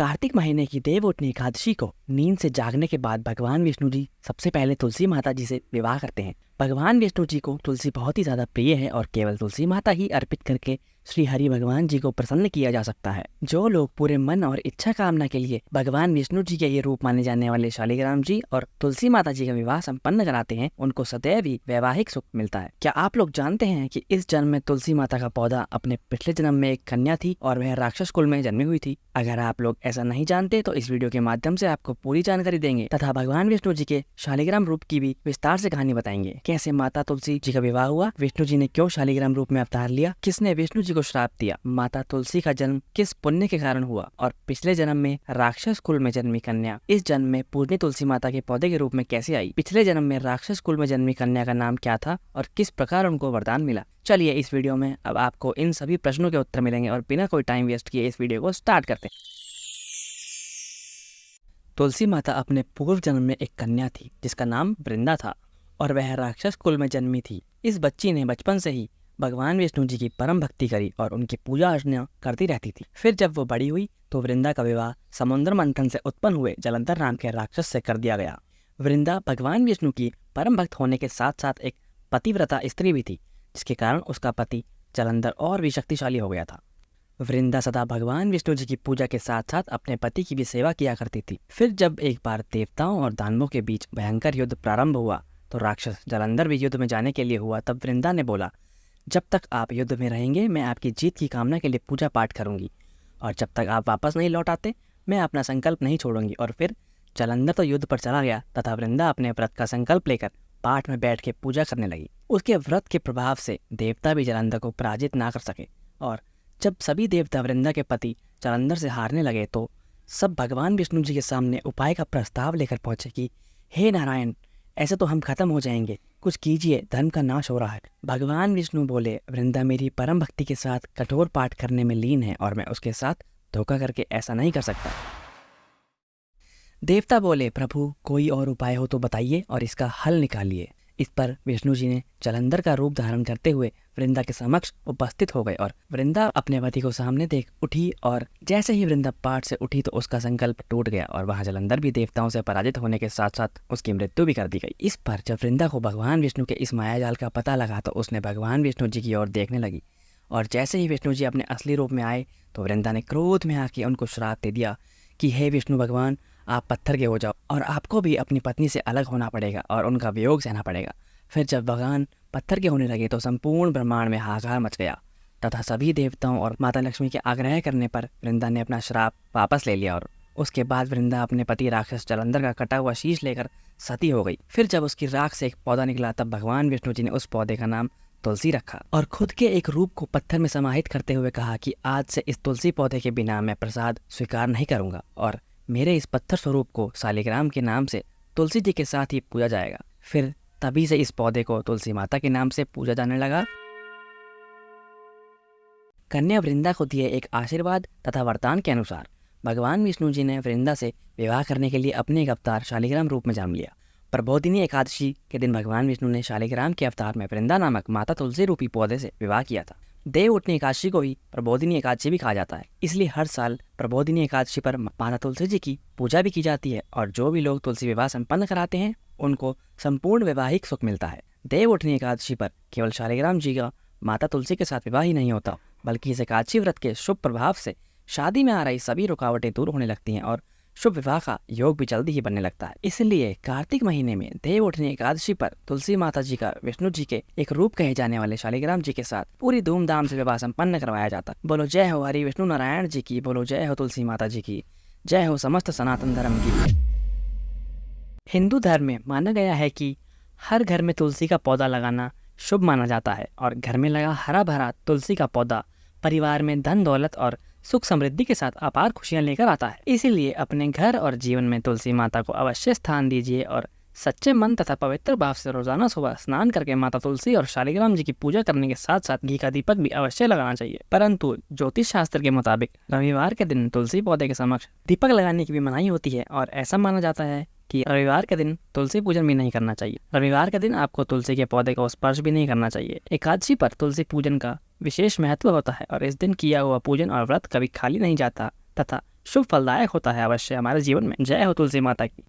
कार्तिक महीने की देवउठनी एकादशी को नींद से जागने के बाद भगवान विष्णु जी सबसे पहले तुलसी माता जी से विवाह करते हैं। भगवान विष्णु जी को तुलसी बहुत ही ज्यादा प्रिय है और केवल तुलसी माता ही अर्पित करके श्री हरि भगवान जी को प्रसन्न किया जा सकता है। जो लोग पूरे मन और इच्छा कामना के लिए भगवान विष्णु जी के ये रूप माने जाने वाले शालिग्राम जी और तुलसी माता जी का विवाह संपन्न कराते हैं, उनको सदैव ही वैवाहिक सुख मिलता है। क्या आप लोग जानते हैं कि इस जन्म में तुलसी माता का पौधा अपने पिछले जन्म में एक कन्या थी और वह राक्षस कुल में जन्मी हुई थी? अगर आप लोग ऐसा नहीं जानते तो इस वीडियो के माध्यम से आपको पूरी जानकारी देंगे तथा भगवान विष्णु जी के शालिग्राम रूप की भी विस्तार से कहानी बताएंगे। कैसे माता तुलसी जी का विवाह हुआ, विष्णु जी ने क्यों शालिग्राम रूप में अवतार लिया, किसने विष्णु जी को श्राप दिया, माता तुलसी का जन्म किस पुण्य के कारण हुआ और पिछले जन्म में राक्षस कुल में जन्मी कन्या इस जन्म में पूजनीय तुलसी माता के पौधे के रूप में कैसे आई, पिछले जन्म में राक्षस कुल में जन्मी कन्या का नाम क्या था और किस प्रकार उनको वरदान मिला। चलिए इस वीडियो में अब आपको इन सभी प्रश्नों के उत्तर मिलेंगे और बिना कोई टाइम वेस्ट किए इस वीडियो को स्टार्ट करते हैं। तुलसी माता अपने पूर्व जन्म में एक कन्या थी जिसका नाम वृंदा था और वह राक्षस कुल में जन्मी थी। इस बच्ची ने बचपन से ही भगवान विष्णु जी की परम भक्ति करी और उनकी पूजा अर्चना करती रहती थी। फिर जब वो बड़ी हुई तो वृंदा का विवाह समुद्र मंथन से उत्पन्न हुए जलंधर नाम के राक्षस से कर दिया गया। वृंदा भगवान विष्णु की परम भक्त होने के साथ साथ एक पतिव्रता स्त्री भी थी, जिसके कारण उसका पति जलंधर और भी शक्तिशाली हो गया था। वृंदा सदा भगवान विष्णु जी की पूजा के साथ साथ अपने पति की भी सेवा किया करती थी। फिर जब एक बार देवताओं और दानवों के बीच भयंकर युद्ध प्रारंभ हुआ तो राक्षस जलंधर भी युद्ध में जाने के लिए हुआ। तब वृंदा ने बोला, जब तक आप युद्ध में रहेंगे मैं आपकी जीत की कामना के लिए पूजा पाठ करूंगी और जब तक आप वापस नहीं लौट आते मैं अपना संकल्प नहीं छोड़ूंगी। और फिर जलंधर तो युद्ध पर चला गया तथा वृंदा अपने व्रत का संकल्प लेकर पाठ में बैठ के पूजा करने लगी। उसके व्रत के प्रभाव से देवता भी जलंधर को पराजित ना कर सके और जब सभी देवता वृंदा के पति जलंधर से हारने लगे तो सब भगवान विष्णु जी के सामने उपाय का प्रस्ताव लेकर पहुंचे कि हे नारायण, ऐसे तो हम खत्म हो जाएंगे, कुछ कीजिए, धर्म का नाश हो रहा है। भगवान विष्णु बोले, वृंदा मेरी परम भक्ति के साथ कठोर पाठ करने में लीन है और मैं उसके साथ धोखा करके ऐसा नहीं कर सकता। देवता बोले, प्रभु कोई और उपाय हो तो बताइए और इसका हल निकालिए। इस पर विष्णु जी ने जलंधर का रूप धारण करते हुए वृंदा के समक्ष उपस्थित हो गए और वृंदा अपने पति को सामने देख उठी और जैसे ही वृंदा पाठ से उठी तो उसका संकल्प टूट गया और वहां जलंधर भी देवताओं से पराजित होने के साथ साथ उसकी मृत्यु भी कर दी गई। इस पर जब वृंदा को भगवान विष्णु के इस मायाजाल का पता लगा तो उसने भगवान विष्णु जी की ओर देखने लगी और जैसे ही विष्णु जी अपने असली रूप में आए तो वृंदा ने क्रोध में आके उनको श्राप दे दिया कि हे विष्णु भगवान, आप पत्थर के हो जाओ और आपको भी अपनी पत्नी से अलग होना पड़ेगा और उनका वियोग सहना पड़ेगा। फिर जब भगवान पत्थर के होने लगे तो संपूर्ण ब्रह्मांड में हाहाकार मच गया तथा सभी देवताओं और माता लक्ष्मी के आग्रह करने पर वृंदा ने अपना श्राप वापस ले लिया और उसके बाद वृंदा अपने पति राक्षस जलंधर का कटा हुआ शीश लेकर सती हो गई। फिर जब उसकी राख से एक पौधा निकला तब भगवान विष्णु जी ने उस पौधे का नाम तुलसी रखा और खुद के एक रूप को पत्थर में समाहित करते हुए कहा कि आज से इस तुलसी पौधे के बिना मैं प्रसाद स्वीकार नहीं करूंगा और मेरे इस पत्थर स्वरूप को शालिग्राम के नाम से तुलसी जी के साथ ही पूजा जाएगा। फिर तभी से इस पौधे को तुलसी माता के नाम से पूजा जाने लगा। कन्या वृंदा को दिए एक आशीर्वाद तथा वरदान के अनुसार भगवान विष्णु जी ने वृंदा से विवाह करने के लिए अपने एक अवतार शालिग्राम रूप में जन्म लिया। प्रबोधिनी एकादशी के दिन भगवान विष्णु ने शालिग्राम के अवतार में वृंदा नामक माता तुलसी रूपी पौधे से विवाह किया था। देवउठनी एकादशी को ही प्रबोधिनी एकादशी भी कहा जाता है, इसलिए हर साल प्रबोधिनी एकादशी पर माता तुलसी जी की पूजा भी की जाती है और जो भी लोग तुलसी विवाह संपन्न कराते हैं उनको संपूर्ण वैवाहिक सुख मिलता है। देवउठनी एकादशी पर केवल शालिग्राम जी का माता तुलसी के साथ विवाह ही नहीं होता बल्कि इस एकादशी व्रत के शुभ प्रभाव से शादी में आ रही सभी रुकावटें दूर होने लगती हैं और शुभ विवाह का योग भी जल्दी ही बनने लगता है। इसलिए कार्तिक महीने में देवउठनी एकादशी पर तुलसी माता जी का विष्णु जी के एक रूप कहे जाने वाले शालिग्राम जी के साथ पूरी धूमधाम से विवाह संपन्न करवाया जाता। बोलो जय हो हरि विष्णु नारायण जी की, बोलो जय हो तुलसी माता जी की, जय हो समस्त सनातन धर्म की। हिंदू धर्म में माना गया है कि हर घर में तुलसी का पौधा लगाना शुभ माना जाता है और घर में लगा हरा भरा तुलसी का पौधा परिवार में धन दौलत और सुख समृद्धि के साथ अपार खुशियां लेकर आता है। इसीलिए अपने घर और जीवन में तुलसी माता को अवश्य स्थान दीजिए और सच्चे मन तथा पवित्र भाव से रोजाना सुबह स्नान करके माता तुलसी और शालिग्राम जी की पूजा करने के साथ साथ घी का दीपक भी अवश्य लगाना चाहिए। परंतु ज्योतिष शास्त्र के मुताबिक रविवार के दिन तुलसी पौधे के समक्ष दीपक लगाने की भी मनाही होती है और ऐसा माना जाता है कि रविवार के दिन तुलसी पूजन भी नहीं करना चाहिए। रविवार के दिन आपको तुलसी के पौधे का स्पर्श भी नहीं करना चाहिए। एकादशी पर तुलसी पूजन का विशेष महत्व होता है और इस दिन किया हुआ पूजन और व्रत कभी खाली नहीं जाता तथा शुभ फलदायक होता है अवश्य हमारे जीवन में। जय हो तुलसी माता की।